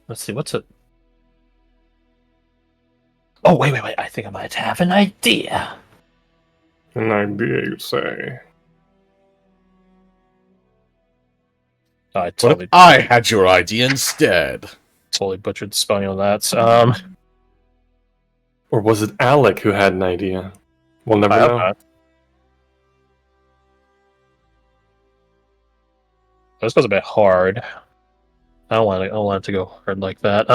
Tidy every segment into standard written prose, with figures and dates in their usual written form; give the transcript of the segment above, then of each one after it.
Let's see, what's it? Oh, wait. I think I might have an idea. An idea, you say? I What if I had your idea instead? totally butchered the spelling of that. Or was it Alec who had an idea? We'll never I hope know. not. This was a bit hard. I don't want it to go hard like that.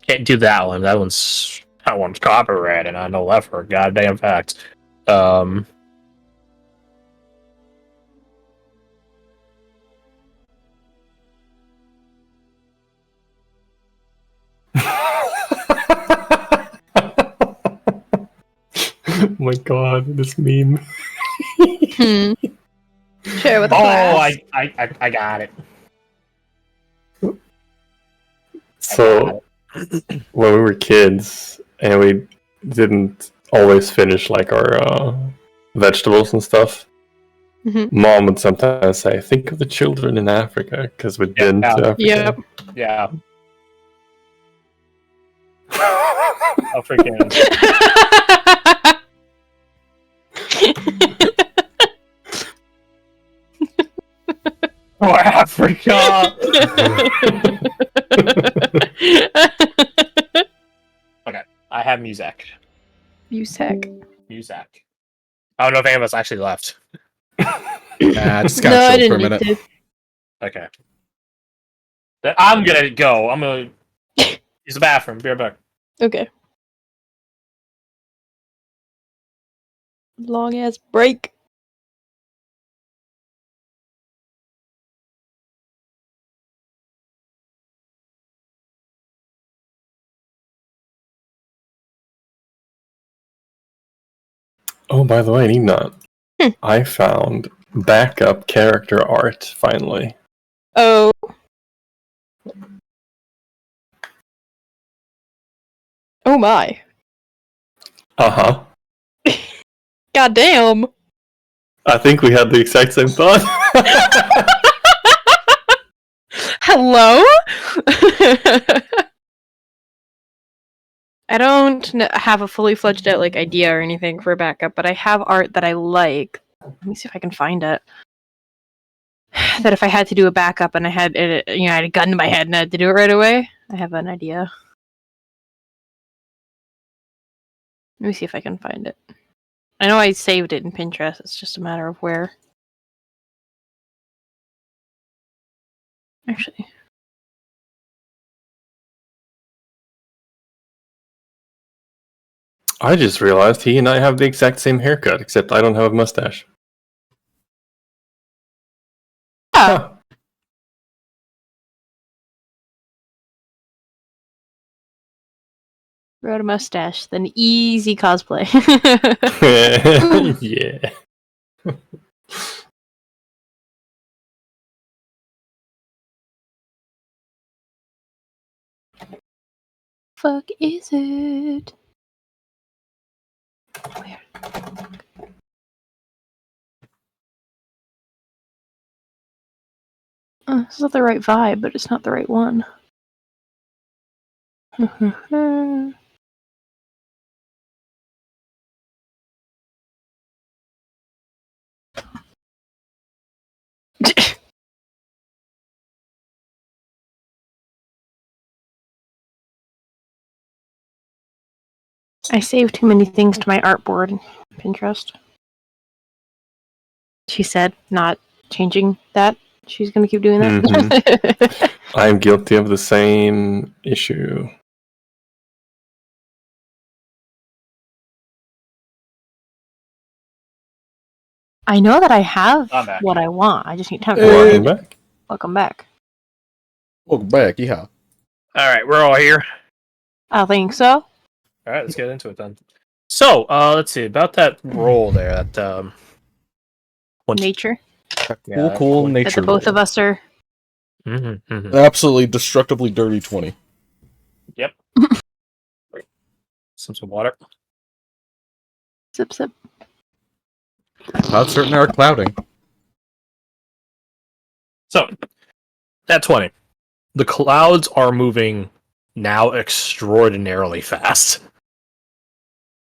Can't do that one. That one's copyrighted. I know that for a goddamn fact. Oh my god, this meme. Share with the class. I got it. So, when we were kids, and we didn't always finish like our vegetables and stuff, Mom would sometimes say, "Think of the children in Africa," because we'd been to Africa. Yep. Yeah. Oh, freaking. For Africa! Okay, I have music. Music. I don't know if any of us actually left. Nah, just No, I gotta chill for a didn't minute. need to. Okay. Then I'm gonna go. I'm gonna use the bathroom. Be right back. Okay. Long ass break. Oh, by the way, Nina, I found backup character art finally. Oh. Oh my. Uh huh. God damn. I think we had the exact same thought. Hello? I don't have a fully fledged out like idea or anything for backup, but I have art that I like. Let me see if I can find it. That if I had to do a backup and I had it, I had a gun to my head and I had to do it right away, I have an idea. Let me see if I can find it. I know I saved it in Pinterest. It's just a matter of where. Actually. I just realized he and I have the exact same haircut, except I don't have a mustache. Yeah. Huh. Wrote a mustache, then easy cosplay. Yeah. Fuck is it? Where? This is not the right vibe, but it's not the right one. I saved too many things to my artboard in Pinterest. She said not changing that. She's gonna keep doing that. I'm guilty of the same issue. I know that I have I'm back. what I want. I just need time. Welcome back. Welcome back. Welcome back, yeah. Alright, we're all here. I think so. Alright, let's get into it then. So, let's see, about that role there, that, Nature. Cool That nature. the both of us are. Absolutely destructively dirty 20. Yep. Some water. Sip, sip. Clouds certainly are clouding. So, at 20. The clouds are moving now extraordinarily fast.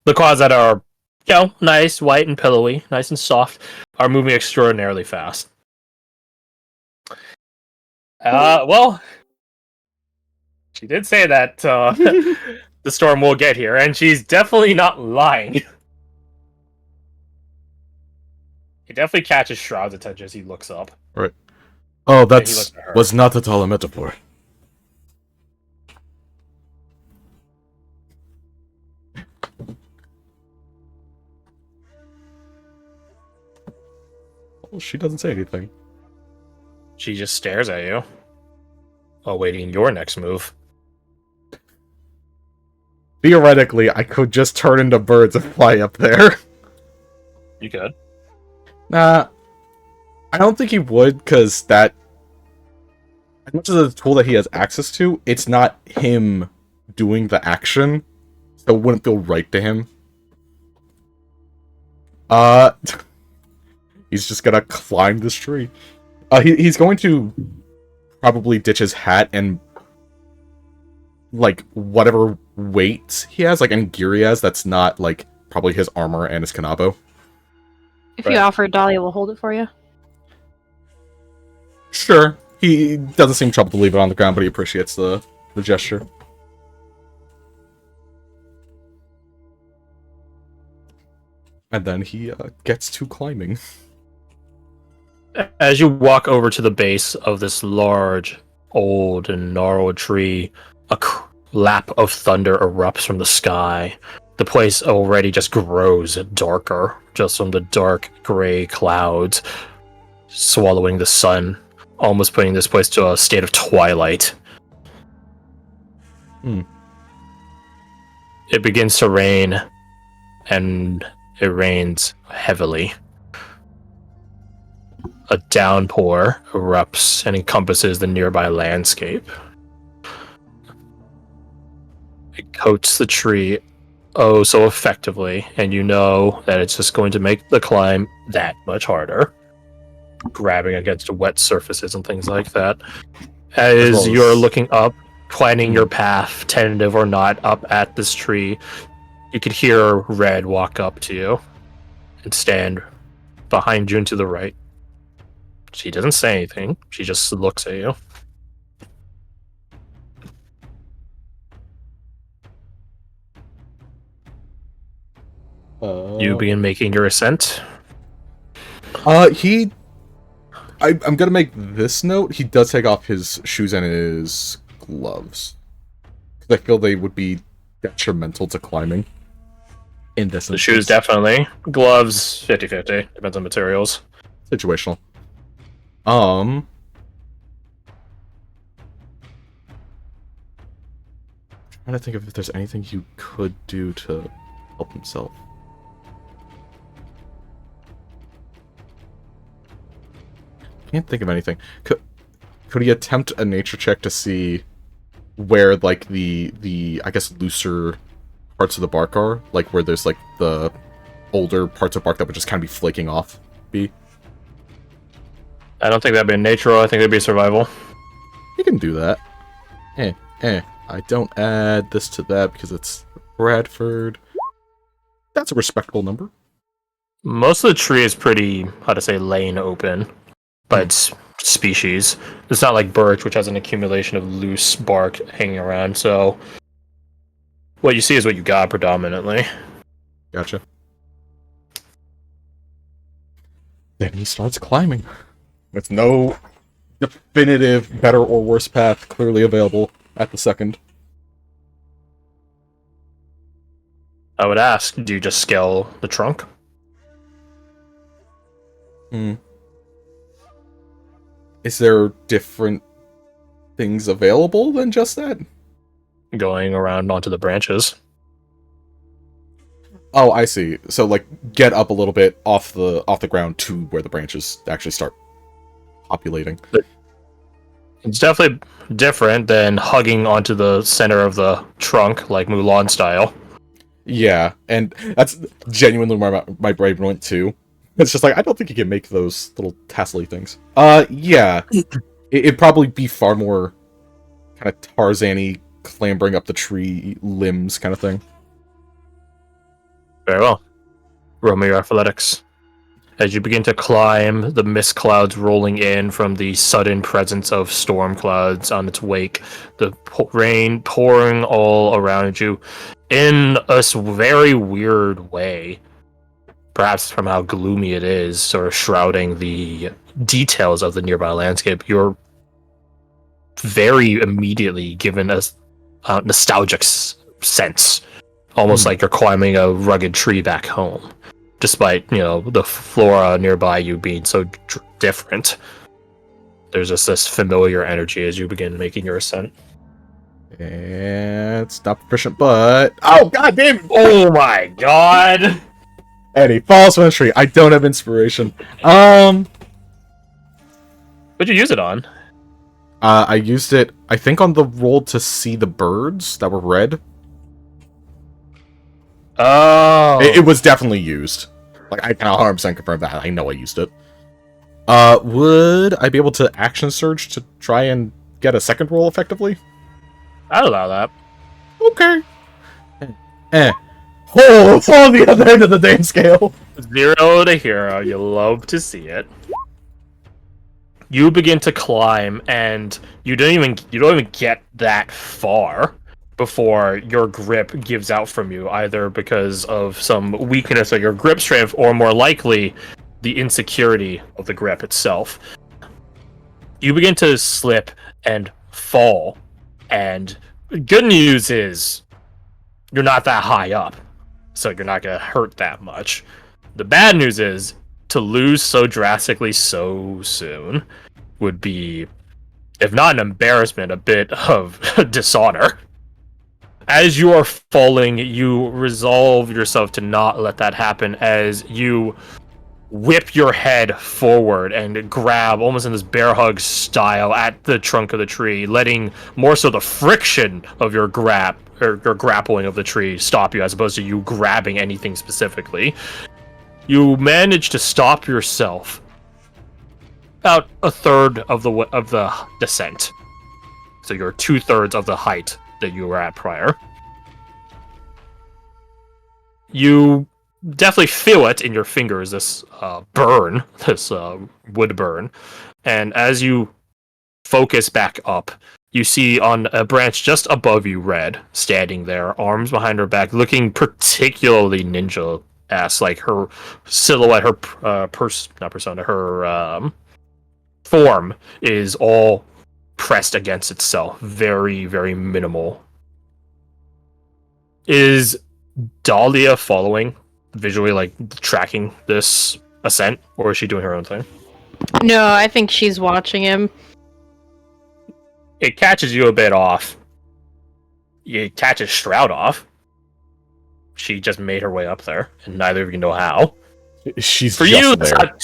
The clouds that are, nice, white and pillowy, nice and soft, are moving extraordinarily fast. Well, she did say that the storm will get here, and she's definitely not lying. He definitely catches Shroud's attention as he looks up. Right. Oh, that he looks at her. was not at all a metaphor. Well, she doesn't say anything. She just stares at you, awaiting your next move. Theoretically, I could just turn into birds and fly up there. You could. Nah, I don't think he would, because that... As much as it's a tool that he has access to, it's not him doing the action, so it wouldn't feel right to him. He's just gonna climb this tree. He's going to probably ditch his hat and like whatever weight he has, like any gear he has, that's not like probably his armor and his kanabo. If you offer, Dahlia will hold it for you. Sure. He doesn't seem troubled to leave it on the ground, but he appreciates the gesture. And then he gets to climbing. As you walk over to the base of this large, old, and gnarled tree, a clap of thunder erupts from the sky. The place already just grows darker, just from the dark gray clouds swallowing the sun, almost putting this place to a state of twilight. It begins to rain, and it rains heavily. A downpour erupts and encompasses the nearby landscape. It coats the tree oh so effectively, and you know that it's just going to make the climb that much harder, grabbing against wet surfaces and things like that. As you're looking up, planning your path, tentative or not, up at this tree, you could hear Red walk up to you and stand behind you and to the right. She doesn't say anything, she just looks at you. You begin making your ascent. I'm gonna make this note. He does take off his shoes and his gloves. I feel they would be detrimental to climbing. In this The shoes, definitely. Gloves, 50-50. Depends on materials. Situational. Trying to think if there's anything you could do to help himself. Can't think of anything. Could he attempt a nature check to see where, like, the I guess, looser parts of the bark are? Like, where there's, like, the older parts of bark that would just kind of be flaking off, be? I don't think that'd be natural, I think it'd be survival. You can do that. I don't add this to that because it's Bradford. That's a respectable number. Most of the tree is pretty, how to say, laying open. By its species. It's not like birch, which has an accumulation of loose bark hanging around, so what you see is what you got predominantly. Gotcha. Then he starts climbing. With no definitive better or worse path clearly available at the second. I would ask, do you just scale the trunk? Is there different things available than just that? Going around onto the branches. Oh, I see. So, like, get up a little bit off the ground to where the branches actually start populating. It's definitely different than hugging onto the center of the trunk, like Mulan style. Yeah, and that's genuinely where my brain went too. It's just like, I don't think you can make those little tassely things. Yeah. It'd probably be far more kind of Tarzan-y, clambering up the tree limbs kind of thing. Very well. Roll me your athletics. As you begin to climb, the mist clouds rolling in from the sudden presence of storm clouds on its wake, the rain pouring all around you in a very weird way. Perhaps from how gloomy it is, sort of shrouding the details of the nearby landscape, you're very immediately given a nostalgic sense, almost like you're climbing a rugged tree back home, despite the flora nearby you being so different. There's just this familiar energy as you begin making your ascent. And it's not proficient, but oh god damn it! Oh my god! And he falls from the tree. I don't have inspiration. What'd you use it on? I used it, I think, on the roll to see the birds that were red. Oh, It was definitely used. Like, I can 100% confirm that. I know I used it. Would I be able to action surge to try and get a second roll effectively? I'd allow that. Okay. Oh, it's on the other end of the damn scale. 0 to hero. You love to see it. You begin to climb, and you don't even get that far before your grip gives out from you, either because of some weakness of your grip strength, or more likely, the insecurity of the grip itself. You begin to slip and fall, and good news is you're not that high up, so you're not going to hurt that much. The bad news is, to lose so drastically so soon would be, if not an embarrassment, a bit of dishonor. As you are falling, you resolve yourself to not let that happen as you whip your head forward and grab, almost in this bear hug style, at the trunk of the tree, letting more so the friction of your grab or your grappling of the tree stop you, as opposed to you grabbing anything specifically. You manage to stop yourself about a third of the descent, so you're 2/3 of the height that you were at prior. You definitely feel it in your fingers, this burn, this wood burn, and as you focus back up, you see on a branch just above you, Red, standing there, arms behind her back, looking particularly ninja-esque, like her silhouette, her her form is all pressed against itself, very, very minimal. Is Dahlia following, visually, like, tracking this ascent, or is she doing her own thing? No, I think she's watching him. It catches you a bit off. It catches Shroud off. She just made her way up there, and neither of you know how. She's For just you, there.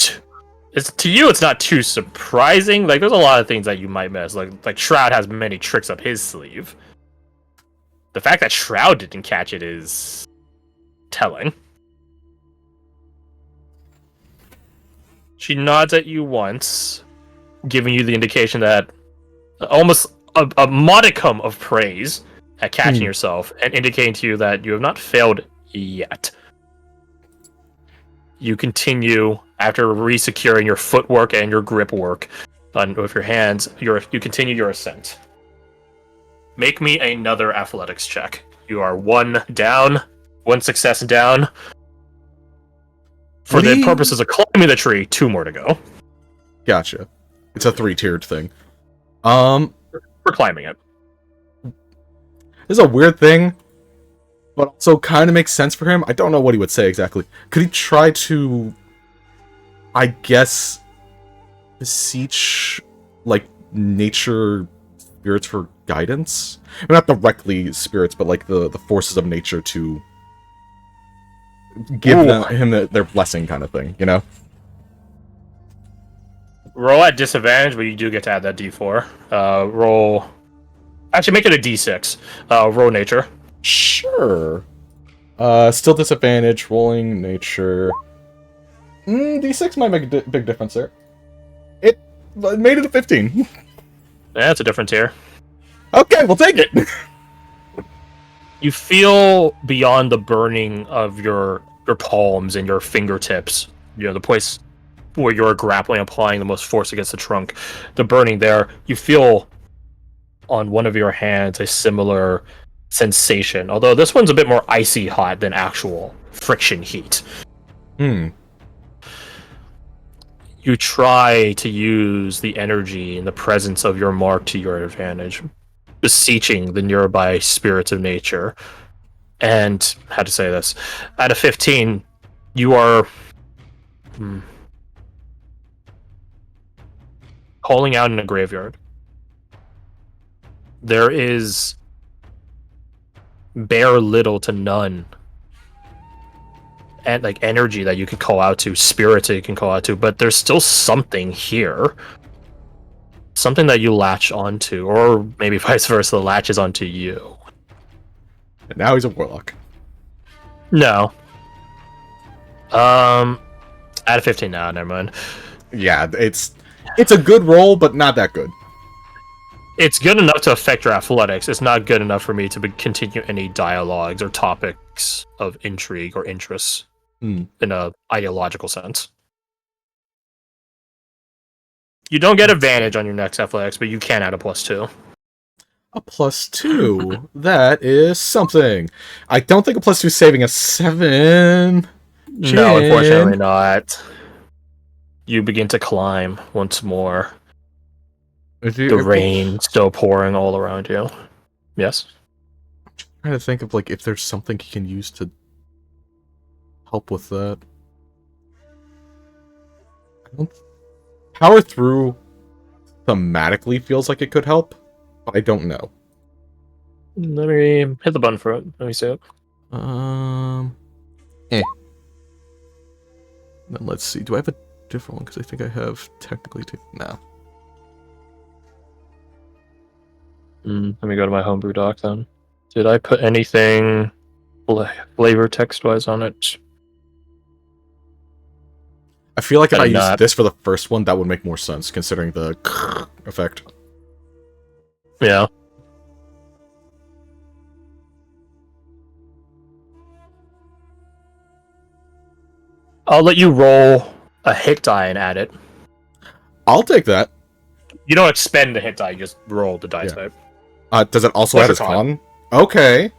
it's not too surprising. Like, there's a lot of things that you might miss. Like Shroud has many tricks up his sleeve. The fact that Shroud didn't catch it is telling. She nods at you once, giving you the indication that almost a modicum of praise at catching yourself, and indicating to you that you have not failed yet. You continue, after resecuring your footwork and your grip work with your hands, you continue your ascent. Make me another athletics check. You are 1 down, 1 success down. For the purposes of climbing the tree, 2 more to go. Gotcha. It's a 3-tiered thing. For climbing it. This is a weird thing, but also kind of makes sense for him. I don't know what he would say exactly. Could he try to, I guess, beseech, like, nature spirits for guidance? I mean, not directly spirits, but like the forces of nature to give him their blessing kind of thing, you know? Roll at disadvantage, but you do get to add that d4. Roll... Actually, make it a d6. Roll nature. Sure. Still disadvantage, rolling nature. D6 might make a big difference there. It made it a 15. That's a different tier. Okay, we'll take it. You feel beyond the burning of your palms and your fingertips, the place where you're grappling, applying the most force against the trunk, the burning there, you feel on one of your hands a similar sensation, although this one's a bit more icy hot than actual friction heat. You try to use the energy and the presence of your mark to your advantage, beseeching the nearby spirits of nature. And, how to say this, at a 15, you are calling out in a graveyard. There is bare little to none and like energy that you could call out to, spirits that you can call out to, but there's still something here. Something that you latch onto, or maybe vice versa, latches onto you. And now he's a warlock. No. At a 15 now, never mind. Yeah, it's a good roll, but not that good. It's good enough to affect your athletics. It's not good enough for me to continue any dialogues or topics of intrigue or interest in a ideological sense. You don't get advantage on your next athletics, but you can add a +2. A +2? That is something. I don't think a +2 is saving a 7. No, unfortunately not. You begin to climb once more. The rain still pouring all around you. Yes? I'm trying to think of like if there's something he can use to help with that. Power through thematically feels like it could help, but I don't know. Let me hit the button for it. Let me see it. Then let's see. Do I have a different one? Because I think I have technically no. Let me go to my homebrew doc then. Did I put anything flavor text-wise on it? I feel like if I used not. this for the first one, that would make more sense, considering the effect. Yeah. I'll let you roll a hit die and add it. I'll take that. You don't expend the hit die, you just roll the dice type. Does it also Plus add your its con. con? Okay.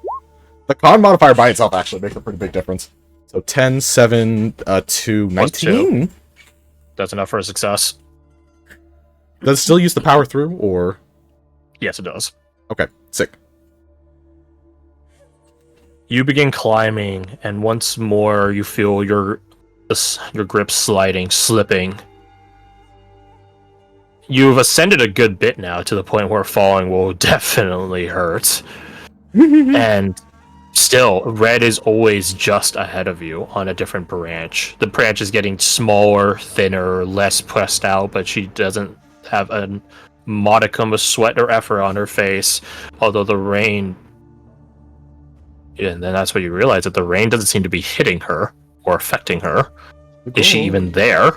The con modifier by itself actually makes a pretty big difference. So 10, 7, 2, 19? That's enough for a success. Does it still use the power through, or...? Yes, it does. Okay, sick. You begin climbing, and once more you feel your grip sliding, slipping. You've ascended a good bit now to the point where falling will definitely hurt. And still, Red is always just ahead of you on a different branch. The branch is getting smaller, thinner, less pressed out, but she doesn't have a modicum of sweat or effort on her face. Although the rain... And then that's when you realize that the rain doesn't seem to be hitting her or affecting her. Is she even there?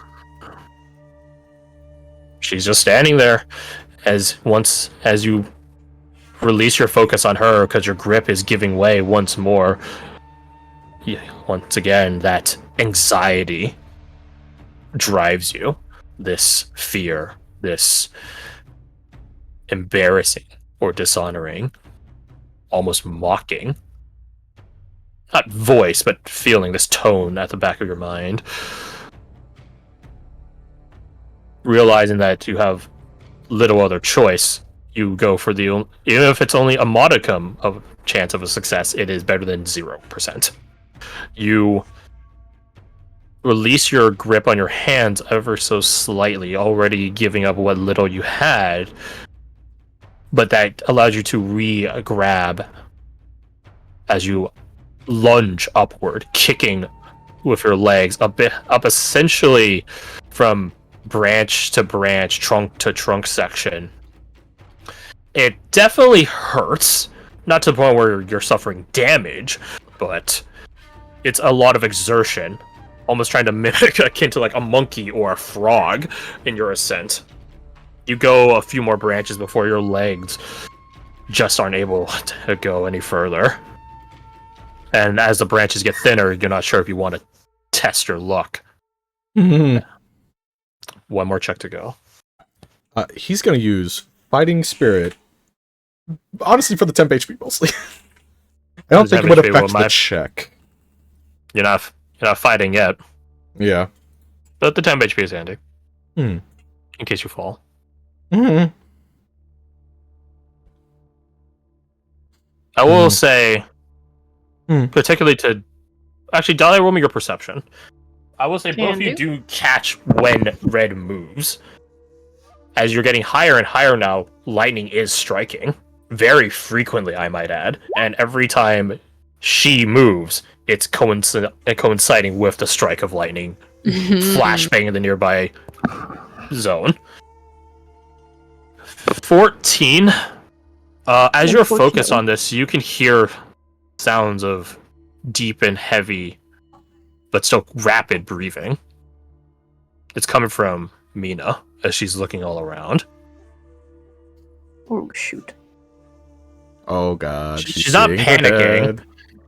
She's just standing there. As you release your focus on her because your grip is giving way once more. Once again, that anxiety drives you. This fear, this embarrassing or dishonoring, almost mocking, not voice, but feeling, this tone at the back of your mind. Realizing that you have little other choice, you go for the, even if it's only a modicum of chance of a success, it is better than 0%. You release your grip on your hands ever so slightly, already giving up what little you had, but that allows you to re-grab as you lunge upward, kicking with your legs up essentially from branch to branch, trunk to trunk section. It definitely hurts, not to the point where you're suffering damage, but it's a lot of exertion, almost trying to mimic akin to like a monkey or a frog in your ascent. You go a few more branches before your legs just aren't able to go any further. And as the branches get thinner, you're not sure if you want to test your luck. Mm-hmm. One more check to go. He's going to use Fighting Spirit. Honestly, for the temp HP mostly. I don't think it would affect the check. You're not fighting yet. Yeah. But the temp HP is handy. Hmm. In case you fall. Mm-hmm. I will say, particularly to... Actually, Dahlia, roll me your perception. I will say both of you do catch when red moves. As you're getting higher and higher now, lightning is striking. Very frequently, I might add. And every time she moves, it's coinciding with the strike of lightning. Flashbang in the nearby zone. 14. As you're focused on this, you can hear sounds of deep and heavy, but still rapid breathing. It's coming from Mina as she's looking all around. Oh, shoot. Oh, God. She's not panicking.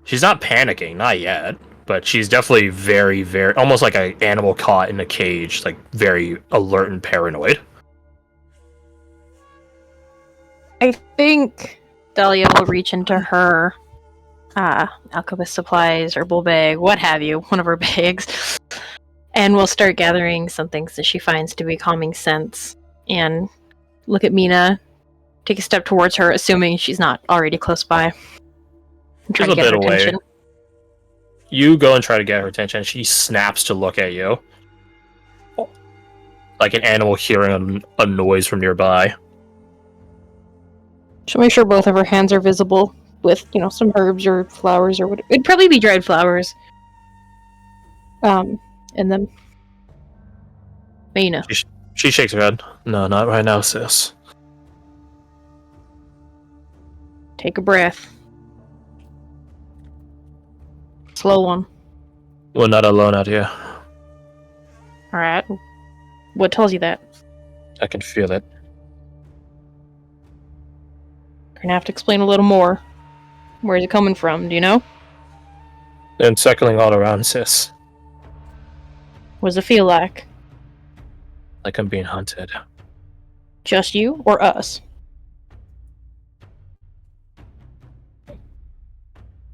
She's not panicking, not yet. But she's definitely very, very... almost like an animal caught in a cage. Like, very alert and paranoid. I think Dahlia will reach into her alchemist supplies, herbal bag, what have you, one of her bags, and we'll start gathering some things that she finds to be calming scents, and look at Mina, take a step towards her, assuming she's not already close by. And try She's to a get bit her away. attention. You go and try to get her attention. She snaps to look at you. Like an animal hearing a noise from nearby. She'll make sure both of her hands are visible with, some herbs or flowers or whatever. It'd probably be dried flowers. In them. Mina. She shakes her head. No, not right now, sis. Take a breath. Slow one. We're not alone out here. Alright. What tells you that? I can feel it. You're gonna have to explain a little more. Where's it coming from, do you know? And circling all around, sis. What does it feel like? Like I'm being hunted. Just you or us?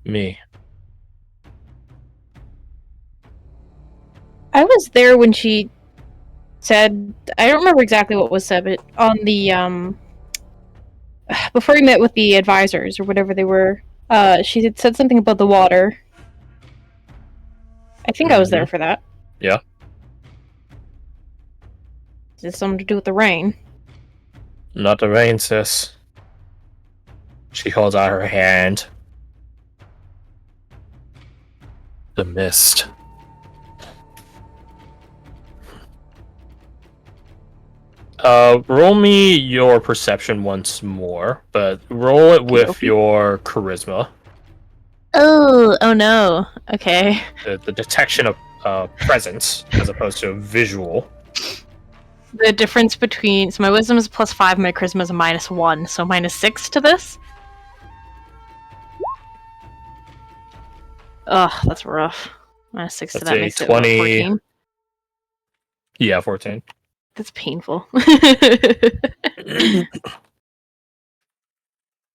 Me. I was there when she said... I don't remember exactly what was said, but on the, before we met with the advisors, or whatever they were, she had said something about the water. I think I was there for that. Yeah. Is it something to do with the rain? Not the rain, sis. She holds out her hand. The mist. Roll me your perception once more, but roll it with your charisma. Oh no. Okay. The detection of presence as opposed to visual. The difference between... So my wisdom is +5, my charisma is a -1, so -6 to this? Ugh, that's rough. -6 to that makes 20... it 14. Yeah, 14. That's painful.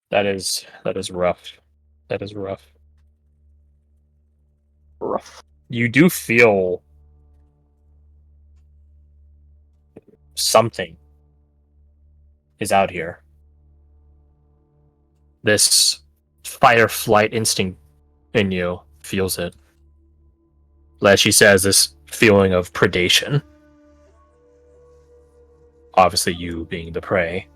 That is rough. That is rough. Rough. You do feel something is out here. This fight or flight instinct in you feels it. As she says, this feeling of predation. Obviously, you being the prey.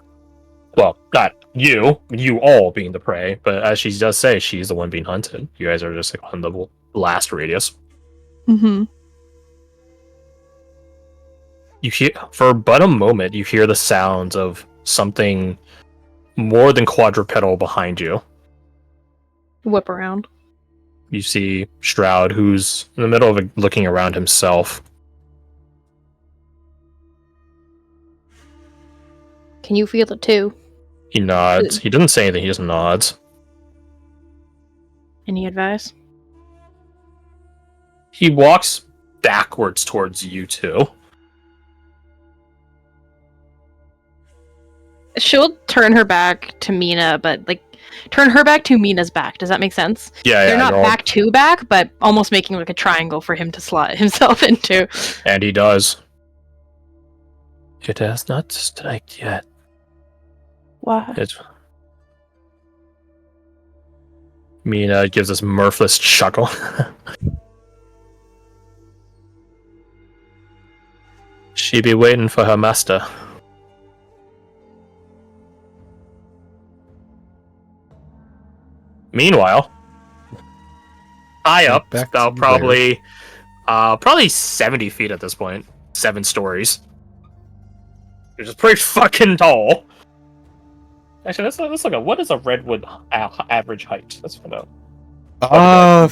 Well, not you all being the prey, but as she does say, she's the one being hunted. You guys are just like on the blast radius. Mm-hmm. You hear, for but a moment, you hear the sounds of something more than quadrupedal behind you. Whip around. you see Stroud, who's in the middle of looking around himself. Can you feel it too? He nods. He doesn't say anything, he just nods. Any advice? He walks backwards towards you two. She'll turn her back to Mina, but like turn her back to Mina's back. Does that make sense? Yeah, They're yeah. not back to back, but almost making like a triangle for him to slot himself into. And he does. It has not struck yet. Why? Mina gives this mirthless chuckle. She be waiting for her master. Meanwhile, high up, Back about to probably 70 feet at this point, 7 stories. Which is pretty fucking tall. Actually, let's look at what is a redwood average height. Let's find out.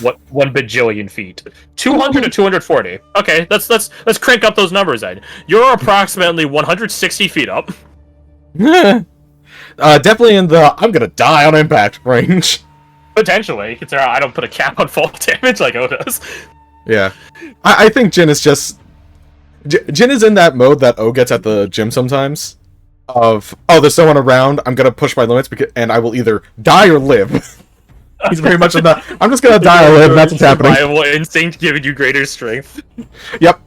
What 1 bajillion feet? 200 to 240. Okay, let's crank up those numbers then. You're approximately 160 feet up. Definitely in the I'm gonna die on impact range. Potentially, considering I don't put a cap on fall damage like O does. Yeah, I think Jin is just Jin is in that mode that O gets at the gym sometimes. Of there's someone around. I'm gonna push my limits and I will either die or live. He's very much in that. I'm just gonna die or live. That's what's happening. Survival instinct giving you greater strength. Yep.